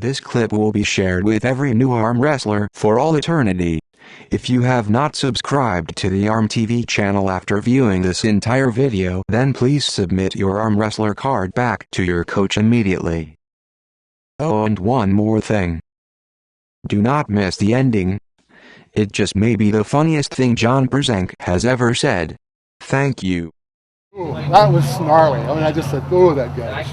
This clip will be shared with every new arm wrestler for all eternity. If you have not subscribed to the ARMTV channel after viewing this entire video, then please submit your arm wrestler card back to your coach immediately. Oh, and one more thing. Do not miss the ending. It just may be the funniest thing John Brzenk has ever said. Thank you. Ooh, that was snarly. I mean, I just said, "Oh, that guy."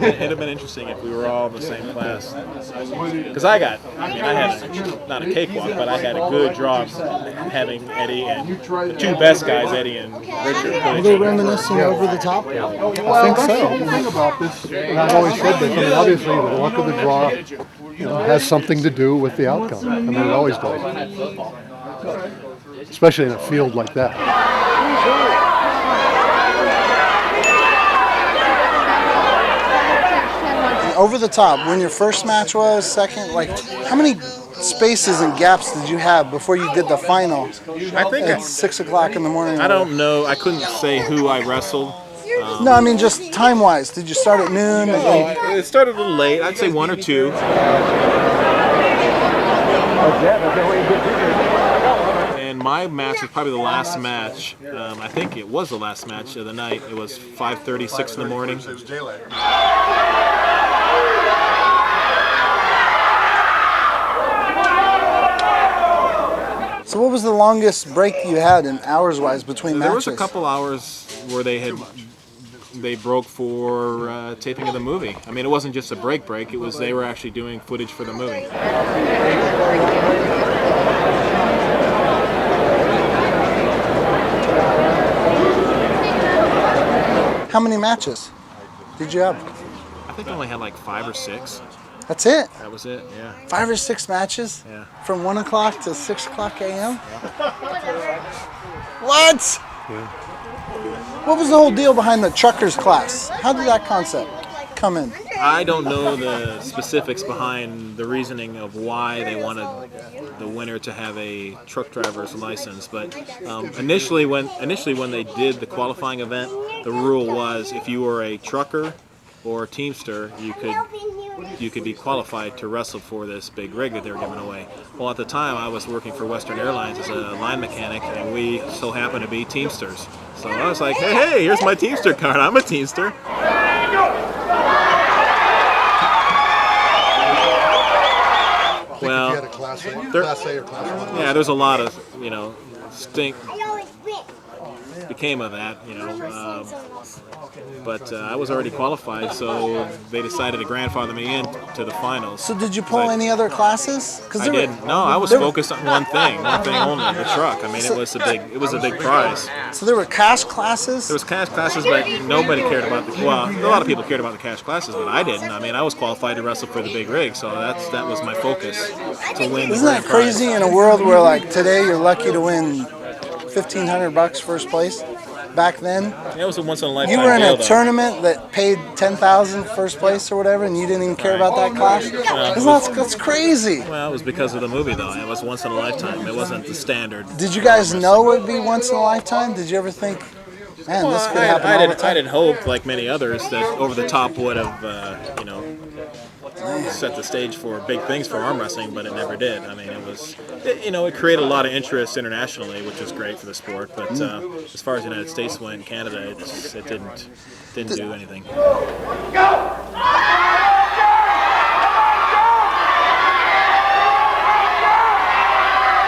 It'd have been interesting if we were all in the same class. Because I had not a cakewalk, but I had a good draw of having Eddie and the two best guys, Eddie and Richard. Are they reminiscing over the top? I think so. The thing about this, and I've always said this, I mean, obviously the luck of the draw, has something to do with the outcome. I mean, it always does. Especially in a field like that. Over the top, when your first match was, second, like, how many spaces and gaps did you have before you did the final? I think at 6 o'clock in the morning. I don't know. I couldn't say who I wrestled. No, I mean just time-wise. Did you start at noon? It started a little late. I'd say 1 or 2. And my match was probably the last match. I think it was the last match of the night. It was 5:30, 6 in the morning. So what was the longest break you had in hours-wise between matches? There was a couple hours where they broke for taping of the movie. I mean, it wasn't just a break. It was they were actually doing footage for the movie. How many matches did you have? I think I only had like 5 or 6. That's it? That was it, yeah. 5 or 6 matches? Yeah. From 1 o'clock to 6 o'clock a.m.? Yeah. What? Yeah. What was the whole deal behind the truckers class? How did that concept come in? I don't know the specifics behind the reasoning of why they wanted the winner to have a truck driver's license, but initially when they did the qualifying event, the rule was if you were a trucker or a teamster, you could be qualified to wrestle for this big rig that they were giving away. Well, at the time, I was working for Western Airlines as a line mechanic, and we so happened to be teamsters. So I was like, hey, here's my teamster card. I'm a teamster. Well, you had a class A or class 1? Yeah, there's a lot of, stink became of that, but I was already qualified, so they decided to grandfather me in to the finals. So did you pull any other classes? I didn't. No, I was focused on one thing only, the truck. I mean, it was a big prize. So there were cash classes? There was cash classes, but nobody cared about a lot of people cared about the cash classes, but I didn't. I mean, I was qualified to wrestle for the big rig, so that was my focus, to win. Isn't that crazy in a world where, like, today you're lucky to win $1,500 first place? Back then, it was a once in a lifetime. You were in deal, a tournament that paid $10,000 first place or whatever, and you didn't even care about that class. That's crazy. Well, it was because of the movie, though. It was once in a lifetime. It wasn't the standard. Did you guys know it would be once in a lifetime? Did you ever think, man, this could happen all the time? I did hope, like many others, that Over the Top would have, set the stage for big things for arm wrestling, but it never did. I mean, it created a lot of interest internationally, which was great for the sport. But as far as the United States went, Canada, it didn't do anything.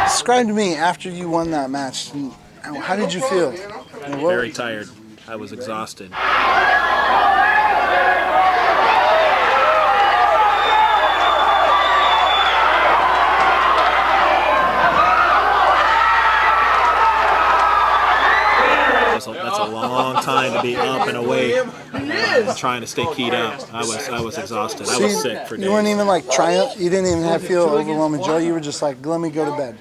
Describe to me after you won that match. How did you feel? Very tired. I was exhausted. That's a long time to be up and awake, trying to stay keyed up. I was exhausted. I was sick for days. You weren't even like trying. You didn't even feel overwhelming joy. You were just like, let me go to bed.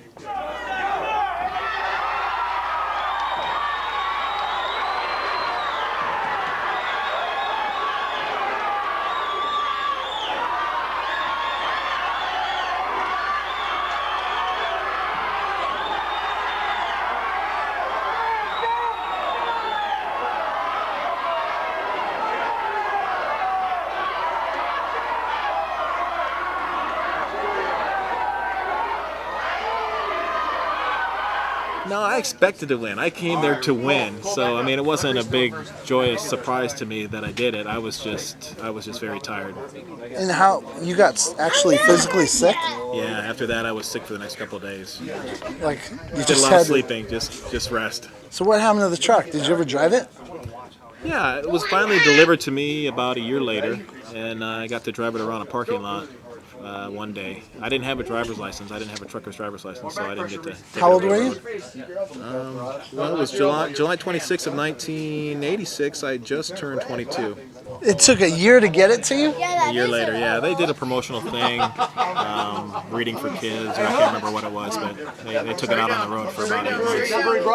No, I expected to win. I came there to win. So I mean, it wasn't a big joyous surprise to me that I did it. I was just very tired. And how you got actually physically sick? Yeah, after that I was sick for the next couple of days. Like you Did just a lot had of sleeping, just rest. So what happened to the truck? Did you ever drive it? Yeah, it was finally delivered to me about a year later, and I got to drive it around a parking lot one day. I didn't have a driver's license. I didn't have a trucker's driver's license, so I didn't get to take How it old on the were you? road. Well, it was July 26th of 1986. I just turned 22. It took a year to get it to you? A year later, yeah. They did a promotional thing, reading for kids, or I can't remember what it was, but they took it out on the road for about 8 months.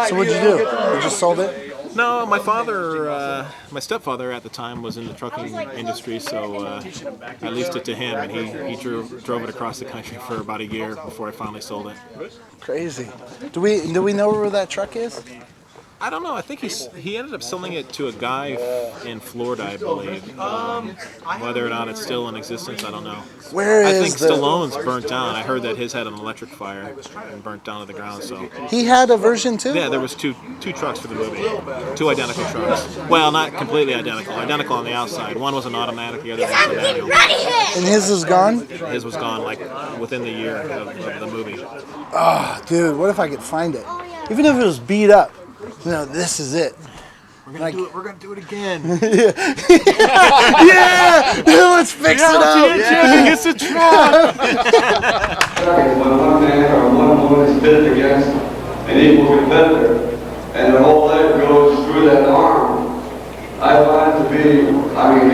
So what'd you do? You just sold it? No, my stepfather at the time was in the trucking industry, so I leased it to him, and he drove it across the country for about a year before I finally sold it. Crazy. Do we know where that truck is? I don't know. I think he ended up selling it to a guy in Florida, I believe. Whether or not it's still in existence, I don't know. I think Stallone's burnt down. I heard that his had an electric fire and burnt down to the ground. So he had a version too? Yeah, there was two trucks for the movie, 2 identical trucks. Well, not completely identical. Identical on the outside. One was an automatic, the other was a manual. And his is gone? His was gone like within the year of the movie. Oh, dude, what if I could find it? Even if it was beat up. No, this is it. We're gonna do it again. Yeah! Let's fix it up. It's a truck. When one man or one woman is pitted against an equal competitor, and the whole leg goes through that arm, I find it to be,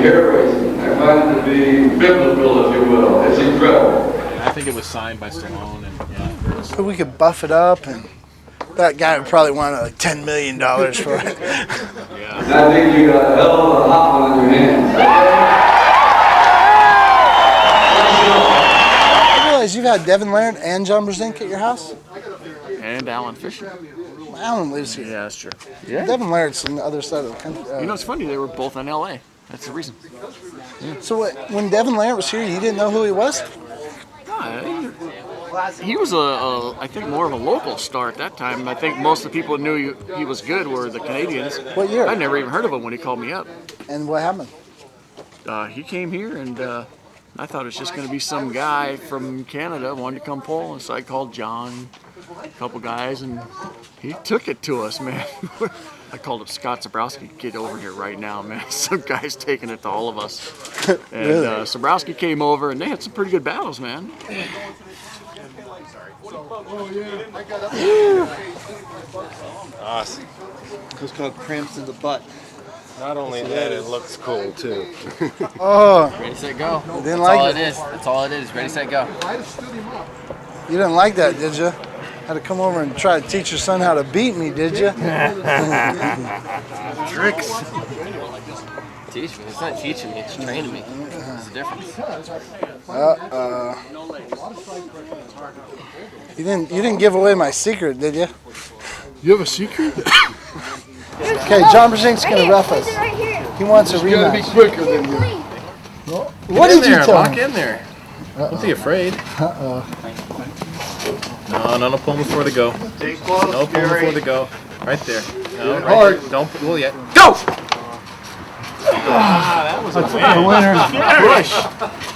hair-raising. I find it to be biblical, if you will. It's incredible. I think it was signed by Stallone, and yeah. So we could buff it up, and that guy would probably want like $10 million for it. Yeah. And I think you got a hell of a hot one on your hands. I realize you've had Devon Larratt and John Brzenk at your house? And Alan Fisher. Alan lives here. Yeah, that's true. Yeah. Devon Larratt's on the other side of the country. It's funny, they were both in L.A. That's the reason. Yeah. So when Devon Larratt was here, you didn't know who he was? He was I think more of a local star at that time. I think most of the people who knew he was good were the Canadians. What year? I never even heard of him when he called me up. And what happened? He came here, and I thought it was just going to be some guy from Canada wanted to come pull, and so I called John, a couple guys, and he took it to us, man. I called up Scott Ciborowski, get over here right now, man. Some guy's taking it to all of us. And Really? Ciborowski came over, and they had some pretty good battles, man. Awesome. It's called cramps in the butt. Not only that, it looks cool too. Oh. Ready, set, go. You didn't like it? That's all it is. Ready, set, go. You didn't like that, did you? Had to come over and try to teach your son how to beat me, did you? Tricks. Teach me. It's not teaching me. It's training me. There's a difference. You didn't give away my secret, did you? You have a secret? Okay, John Brzenk's gonna ref us. He wants a You gotta be rematch. quicker than you. What did you tell Walk him? in there. Don't be afraid. No pulling before the go. No pulling before the go. Right there. No, right there. Don't pull yet. Go! That was a winner. push.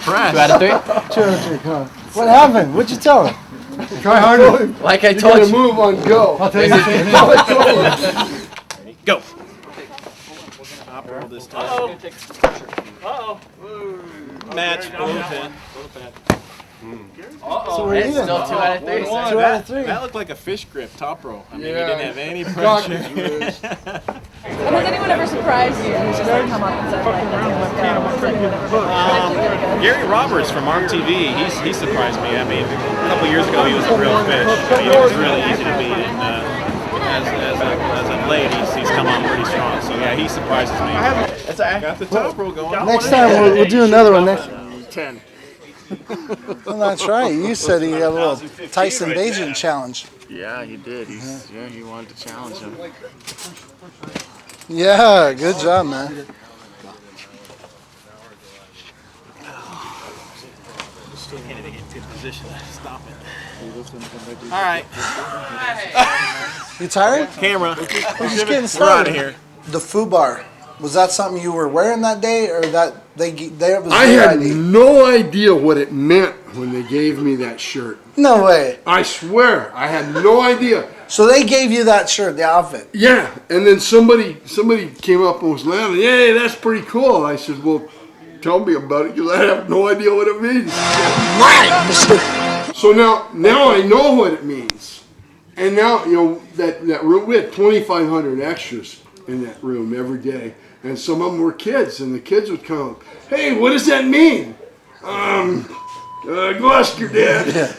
Press. 2 out of 3. 2 out of 3, come on. What happened? What'd you tell him? Try harder. Like I You told gotta you. move on go. I'll tell you. Go. Top roll this time. Uh-oh. Match. Bullpen. So we're It's even. still 2 out of 3. 2 out of 3. That looked like a fish grip top row. I mean, Yeah. he didn't have any pressure. And has anyone ever surprised you? Who's just like come up and said like, Gary Roberts from ARMTV, he surprised me. I mean, a couple years ago he was a real fish. I mean, he was really easy to beat, and as of late he's come on pretty strong. So yeah, he surprises me. Got the top row going. Next time we'll do another one next. 10. Well, that's right. You said he had a little Tyson Bajan challenge. Yeah, he did. He wanted to challenge him. Yeah, good job, man. Still can't get into position. Stop it. All right. You tired? Camera. We're just getting We're out started. of here. The FUBAR, was that something you were wearing that day, or that they was I their had idea? no idea what it meant when they gave me that shirt. No way. I swear, I had no idea. So they gave you that shirt, the outfit. Yeah, and then somebody came up and was laughing. Hey, that's pretty cool. I said, well, tell me about it, because I have no idea what it means. So now I know what it means. And now, you know, that room, we had 2,500 extras in that room every day. And some of them were kids, and the kids would come, hey, what does that mean? Go ask your dad. Yeah.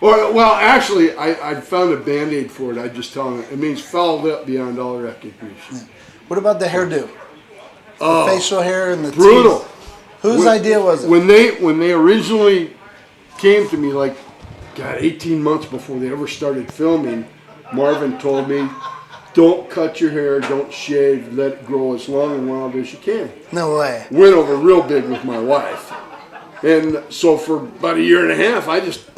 Or, well, actually, I found a Band-Aid for it. I just tell them, it means fouled up beyond all recognition. Yeah. What about the hairdo? Oh, The facial hair and the brutal. teeth. Whose idea was it? When they originally came to me, like, God, 18 months before they ever started filming, Marvin told me, don't cut your hair, don't shave, let it grow as long and wild as you can. No way. Went over real big with my wife. And so for about a year and a half, I just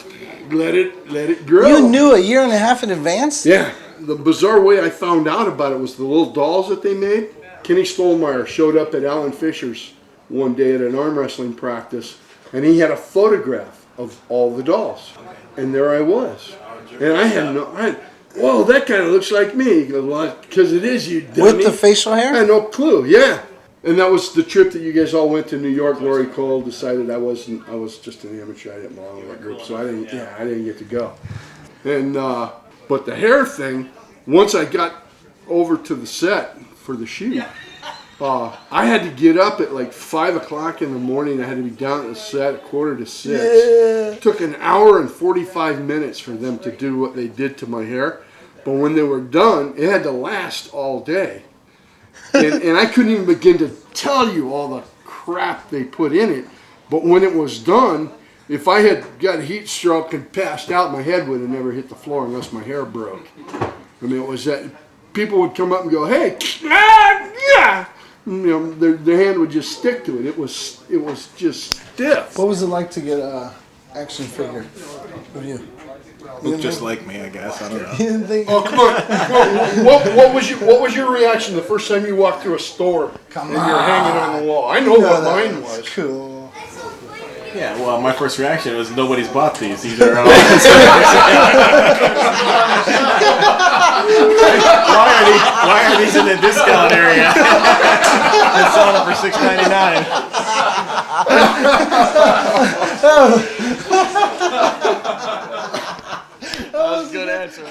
let it grow. You knew a year and a half in advance? Yeah. The bizarre way I found out about it was the little dolls that they made. Kenny Stolmeyer showed up at Alan Fisher's one day at an arm wrestling practice, and he had a photograph of all the dolls. And there I was. And I had whoa, that kind of looks like me. He goes, well, because it is, you dummy. With the facial hair? I had no clue, yeah. And that was the trip that you guys all went to New York. Lori Cole decided I was just an amateur. I didn't belong in that group, so I didn't get to go. And but the hair thing, once I got over to the set for the shoot, I had to get up at like 5 o'clock in the morning. I had to be down at the set at 5:45. Yeah. It took an hour and 45 minutes for them to do what they did to my hair. But when they were done, it had to last all day. And I couldn't even begin to tell you all the crap they put in it. But when it was done, if I had got a heat stroke and passed out, my head would have never hit the floor unless my hair broke. I mean, it was that people would come up and go, hey, yeah. You know, their hand would just stick to it. It was just stiff. What was it like to get a action figure of you? Look just like me, I guess. I don't know. You didn't think? Oh, come on. What was your reaction the first time you walked through a store and you're hanging on the wall? I know what mine was. Cool. Yeah, well, my first reaction was nobody's bought these. These are why are these in the discount area? They're selling them for $6.99. That was a good answer.